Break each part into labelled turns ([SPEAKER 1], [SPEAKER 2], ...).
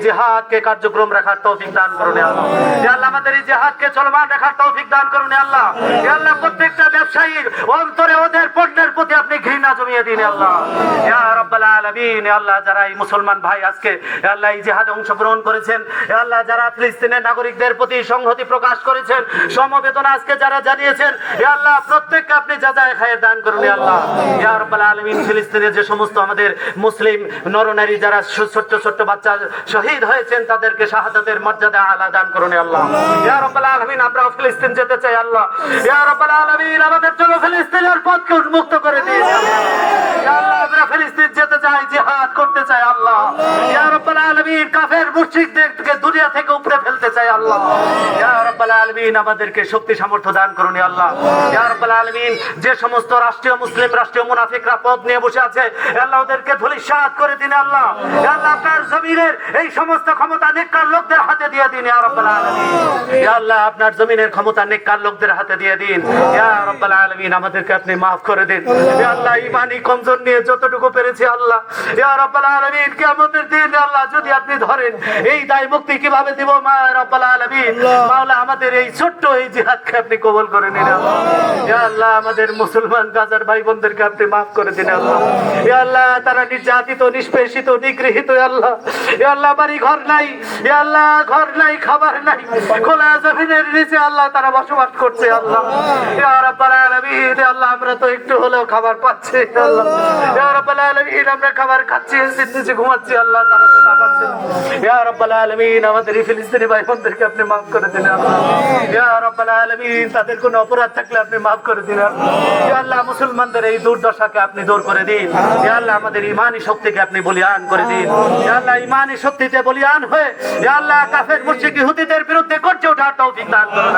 [SPEAKER 1] জিহাদকে কার্যক্রম রাখার তৌফিক দান করুন হে আল্লাহ। হে আল্লাহ, আমাদের এই জিহাদকে চলমান রাখার তৌফিক দান করুন হে আল্লাহ। হে আল্লাহ, প্রত্যেকটা ব্যবসায়ীর অন্তরে ওদের পণ্যের প্রতি আপনি ঘৃণা জমিয়ে দিন হে আল্লাহ। ইয়া রাব্বাল আলামিন, হে আল্লাহ, যারা এই মুসলমান ভাই আজকে হে আল্লাহ এই জিহাদে অংশগ্রহণ করেছেন, হে আল্লাহ, যারা ফিলিস্তিনের নাগরিকদের প্রতি সংহতি প্রকাশ করেছেন, সমবেদনা আজকে যারা জানিয়েছেন, হে আল্লাহ, প্রত্যেককে আপনি যাচাই খায়ের দান করুন হে আল্লাহ। ইয়া রাব্বাল আলামিন, ফিলিস্তিনের যে সমস্ত আমাদের মুসলিম নরনারী যারা ছোট্ট ছোট্ট বাচ্চা শহীদ হয়েছেন, তাদেরকে শাহাদাতের মর্যাদা আলা দান করুন হে আল্লাহ। ইয়া রাব্বাল আলামিন, আমরা ফিলিস্তিন যেতে চাই আল্লাহ। ইয়া রাব্বাল আলামিন, আমাদের জন্য ফিলিস্তিনের পথকে উন্মুক্ত করে দিন আল্লাহ। ইয়া আল্লাহ, আমরা ফিলিস্তিন যেতে চাই, জিহাদ করতে চাই আল্লাহ। ইয়া রাব্বাল আলামিন, কাফের মুশরিকদেরকে দুনিয়া থেকে উপরে ফেলতে চাই আল্লাহ। ইয়া রাব্বাল আলামিন, আমাদেরকে শক্তি সামর্থ্য দান করুন হে আল্লাহ। ইয়া রাব্বাল আলামিন, যে সমস্ত রাষ্ট্রীয় মুসলিম রাষ্ট্রীয় মুনাফিকরা পদ নিয়ে বসে আছে, আল্লাহ ওদেরকে ধূলিসাৎ করে দিন আল্লাহ। ইয়া আল্লাহ, আপনার জমিনের এই সমস্ত ক্ষমতা নেককার লোকদের হাতে দিয়ে দিন ইয়া রাব্বাল আলামিন। ইয়া আল্লাহ, আপনার জমিনের ক্ষমতা নেককার লোকদের হাতে দিয়ে দিন ইয়া রাব্বাল আলামিন। আমাদেরকে আপনি maaf করে দিন ইয়া আল্লাহ। ঈমানি কমজোর নিয়ে যতটুকু পেরেছি আল্লাহ, ইয়া রাব্বাল আলামিন, কিয়ামতের দিন আল্লাহ যদি আপনি ধরেন, এই দায় মুক্তি কিভাবে দিব মা রাব্বাল আলামিন। মাওলা, আমাদের এই ছোট্ট এই জিহাদকে আপনি কবুল করে নিন আল্লাহ। ইয়া আল্লাহ, আমাদের মুসলমান গাজার ভাই বোনদেরকে আপনি maaf করে দিন আল্লাহ। ইয়া আল্লাহ, তারা নির্যাতিত, নিষ্পেষিত, নিগৃহীত আল্লাহ। ইয়া আল্লাহ, বাড়ি ঘর নাই, ইয়া আল্লাহ, ঘর নাই, খাবার নাই, খোলা জমিনের নিচে আল্লাহ তারা বসবাস করছে আল্লাহ। ইয়া রাব্বাল আলামিন, ইয়া আল্লাহ, আমরা তো একটু হলেও খাবার পাচ্ছি আল্লাহ। ইয়া রাব্বাল আলামিন, আমরা খাবার খাচ্ছি, এসির নিচে ঘুমাচ্ছি আল্লাহ, তারা তো না পাচ্ছে। ইয়া রাব্বাল আলামিন, আমাদের এই ফিলিস্তিনি ভাই বোনদেরকে আপনি maaf করে দিন আল্লাহ। ইয়া রাব্বাল আলামিন, তাদের কোনো অপরাধ থাকলে আপনি maaf করে দিন আল্লাহ। ইয়া আল্লাহ, মুসলমানদের এই দুর্দশাকে আপনি দূর করে দিন ইয়া আল্লাহ। আমাদের ঈমানি শক্তিকে আপনি বলিয়ান করে দিন ইয়া আল্লাহ। ঈমানি শক্তিতে বলিয়ান হয়ে ইয়া আল্লাহ, কাফের মুশরিক ইহুদিদের বিরুদ্ধে গর্জে ওঠার তৌফিক দান করুন।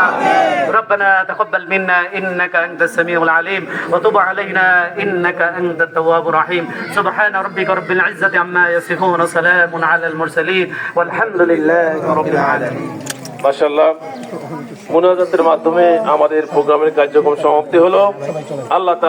[SPEAKER 1] রব্বানা তাকাব্বাল মিন্না ইন্নাকা আনতাস সামিউল আলিম ওয়া তুব আলাইনা ইন্নাকা আনতাত তাওয়াবুর রহিম। সুবহান রাব্বিকা রাব্বিল ইজ্জাতি আম্মা ইয়াসিফুন ওয়া সালামুন আলাল মুরসালিন ওয়ালহামদুলিল্লাহি রাব্বিল আলামিন।
[SPEAKER 2] মাশাআল্লাহ, মুনাজাতের মাধ্যমে আমাদের প্রোগ্রামের কার্যক্রম সমাপ্তি হলো। আল্লাহ